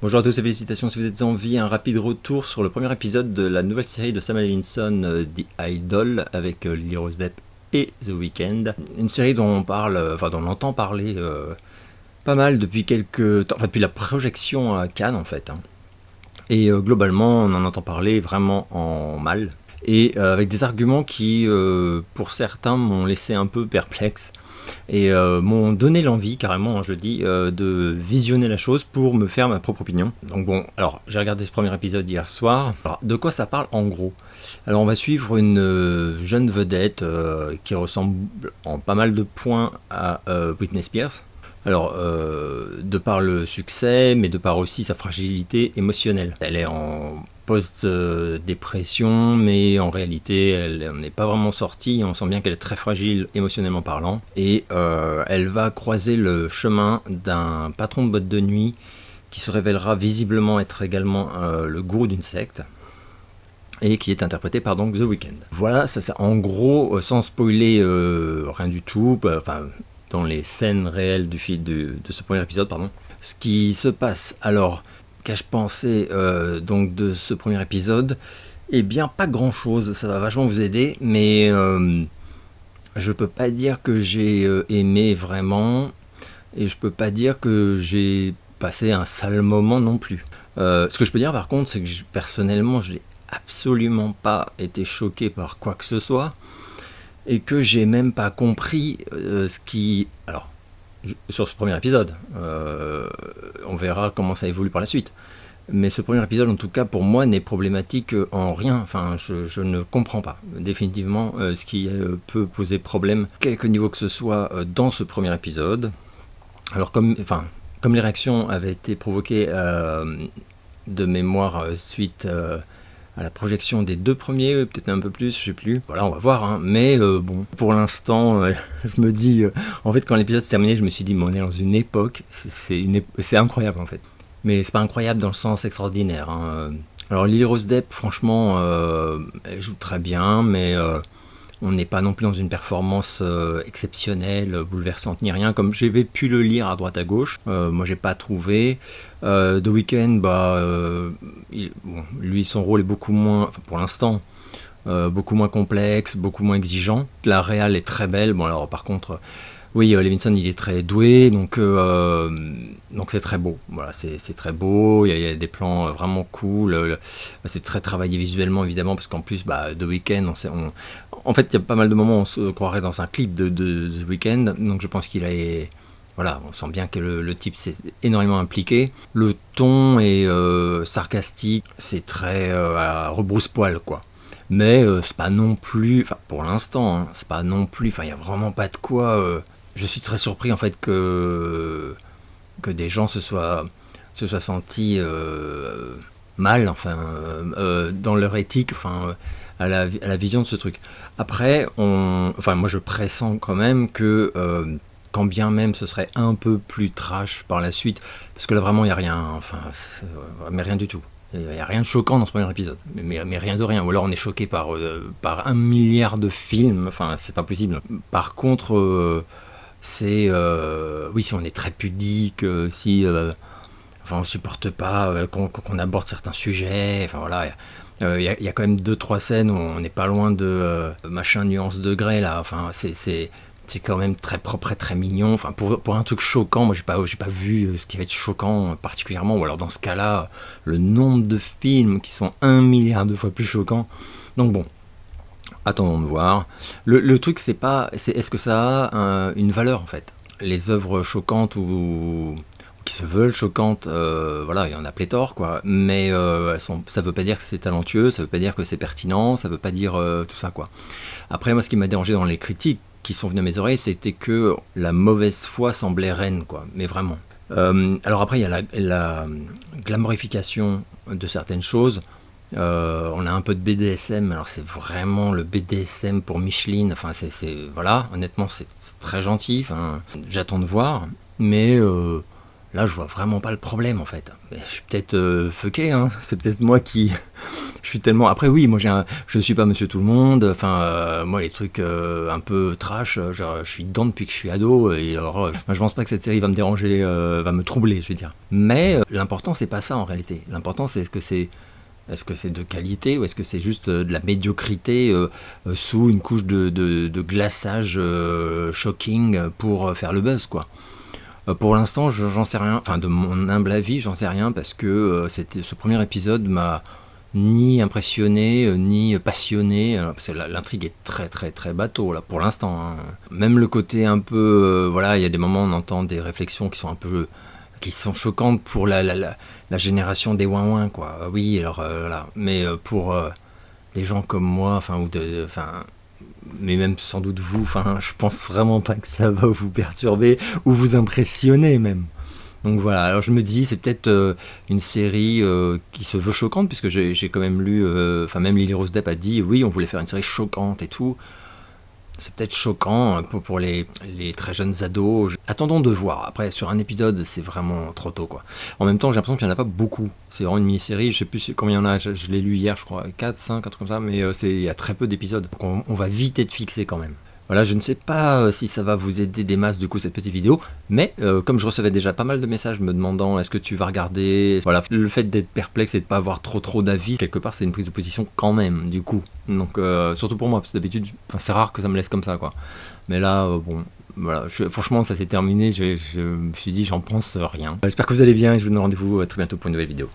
Bonjour à tous et félicitations si vous êtes en vie. Un rapide retour sur le premier épisode de la nouvelle série de Sam Levinson, The Idol, avec Lily Rose Depp et The Weeknd. Une série dont on parle, dont on entend parler pas mal depuis quelques temps, depuis la projection à Cannes en fait. Et globalement, on en entend parler vraiment en mal. Et avec des arguments qui, pour certains, m'ont laissé un peu perplexe. Et m'ont donné l'envie, carrément, je dis, de visionner la chose pour me faire ma propre opinion. Donc bon, alors, j'ai regardé ce premier épisode hier soir. Alors, de quoi ça parle en gros ? Alors, on va suivre une jeune vedette qui ressemble en pas mal de points à Britney Spears. Alors, de par le succès, mais de par aussi sa fragilité émotionnelle. Elle est en post-dépression, mais en réalité, elle n'est pas vraiment sortie. On sent bien qu'elle est très fragile émotionnellement parlant. Et elle va croiser le chemin d'un patron de boîte de nuit qui se révélera visiblement être également le gourou d'une secte et qui est interprété par donc The Weeknd. Voilà, ça en gros, sans spoiler rien du tout, dans les scènes réelles de ce premier épisode, ce qui se passe. Alors, qu'ai-je pensé donc de ce premier épisode ? Eh bien, pas grand-chose, ça va vachement vous aider, mais je peux pas dire que j'ai aimé vraiment, et je peux pas dire que j'ai passé un sale moment non plus. Ce que je peux dire par contre, c'est que personnellement, je n'ai absolument pas été choqué par quoi que ce soit, et que j'ai même pas compris ce qui... Alors, sur ce premier épisode, on verra comment ça évolue par la suite. Mais ce premier épisode, en tout cas, pour moi, n'est problématique en rien. Enfin, je ne comprends pas définitivement ce qui peut poser problème, quelque niveau que ce soit, dans ce premier épisode. Alors, comme les réactions avaient été provoquées de mémoire suite à la projection des deux premiers, peut-être un peu plus, je sais plus. Voilà, on va voir. Hein. Mais bon, pour l'instant, je me dis... en fait, quand l'épisode s'est terminé, je me suis dit, mais on est dans une époque, c'est incroyable en fait. Mais c'est pas incroyable dans le sens extraordinaire. Hein. Alors Lily Rose Depp, franchement, elle joue très bien, mais on n'est pas non plus dans une performance exceptionnelle, bouleversante ni rien, comme j'avais pu le lire à droite à gauche. Moi, j'ai pas trouvé. The Weeknd, lui, son rôle est beaucoup moins, pour l'instant, beaucoup moins complexe, beaucoup moins exigeant. La réal est très belle. Bon, alors par contre, oui, Levinson, il est très doué, donc c'est très beau. Voilà, c'est très beau. Il y a des plans vraiment cool. C'est très travaillé visuellement, évidemment, parce qu'en plus, The Weeknd, en fait, il y a pas mal de moments où on se croirait dans un clip de The Weeknd, donc je pense qu'il a... Voilà, on sent bien que le type s'est énormément impliqué. Le ton est sarcastique, c'est très à rebrousse-poil, quoi. Mais c'est pas non plus, pour l'instant, hein, c'est pas non plus, il y a vraiment pas de quoi. Je suis très surpris en fait que des gens se soient sentis mal, dans leur éthique, à la vision de ce truc. Après, moi je pressens quand même que quand bien même ce serait un peu plus trash par la suite, parce que là vraiment il n'y a rien, mais rien du tout. Il n'y a rien de choquant dans ce premier épisode, mais rien de rien. Ou alors on est choqué par 1 milliard de films, c'est pas possible. Par contre, oui, si on est très pudique, si on supporte pas qu'on aborde certains sujets, il y a quand même 2-3 scènes où on n'est pas loin de machin nuance degré là, c'est quand même très propre et très mignon. Pour un truc choquant, moi j'ai pas vu ce qui va être choquant particulièrement, ou alors dans ce cas-là, le nombre de films qui sont 1 milliard de fois plus choquants. Donc bon, attendons de voir. Le truc c'est est-ce que ça a une valeur en fait. Les œuvres choquantes ou qui se veulent choquantes, il y en a pléthore quoi, mais ça veut pas dire que c'est talentueux, ça veut pas dire que c'est pertinent, ça veut pas dire tout ça quoi. Après moi ce qui m'a dérangé dans les critiques qui sont venus à mes oreilles, c'était que la mauvaise foi semblait reine, quoi. Mais vraiment. Alors après, il y a la glamourification de certaines choses. On a un peu de BDSM. Alors c'est vraiment le BDSM pour Micheline. Voilà. Honnêtement, c'est très gentil. J'attends de voir. Mais Là, je vois vraiment pas le problème en fait. Mais je suis peut-être fucké, hein. C'est peut-être moi qui. Je suis tellement. Après, oui, moi je suis pas monsieur tout le monde. Enfin, moi, les trucs un peu trash, genre, je suis dedans depuis que je suis ado. Et alors, moi, je pense pas que cette série va me déranger, va me troubler, je veux dire. Mais l'important, c'est pas ça en réalité. L'important, c'est est-ce que c'est de qualité ou est-ce que c'est juste de la médiocrité sous une couche de glaçage shocking pour faire le buzz, quoi. Pour l'instant, j'en sais rien. Enfin, de mon humble avis, j'en sais rien parce que ce premier épisode m'a ni impressionné, ni passionné. Parce que l'intrigue est très très très bateau là pour l'instant, hein. Même le côté un peu, voilà, il y a des moments où on entend des réflexions qui sont un peu, qui sont choquantes pour la génération des ouin quoi. Oui, alors voilà. Mais pour des gens comme moi, enfin mais même sans doute vous, enfin, je pense vraiment pas que ça va vous perturber ou vous impressionner même. Donc voilà, alors je me dis, c'est peut-être une série qui se veut choquante, puisque j'ai quand même lu, enfin même Lily Rose Depp a dit, oui, on voulait faire une série choquante et tout. C'est peut-être choquant pour les très jeunes ados. Attendons de voir. Après, sur un épisode, c'est vraiment trop tôt, quoi. En même temps, j'ai l'impression qu'il n'y en a pas beaucoup. C'est vraiment une mini-série. Je sais plus combien il y en a. Je l'ai lu hier, je crois. 4, 5, un truc comme ça. Mais il y a très peu d'épisodes. Donc on va vite être fixé quand même. Voilà, je ne sais pas si ça va vous aider des masses, du coup, cette petite vidéo. Mais comme je recevais déjà pas mal de messages me demandant est-ce que tu vas regarder. Voilà, le fait d'être perplexe et de pas avoir trop d'avis, quelque part, c'est une prise de position quand même, du coup. Donc, surtout pour moi, parce que d'habitude, c'est rare que ça me laisse comme ça, quoi. Mais là, bon, voilà, franchement, ça s'est terminé. Je me suis dit, j'en pense rien. J'espère que vous allez bien et je vous donne rendez-vous très bientôt pour une nouvelle vidéo.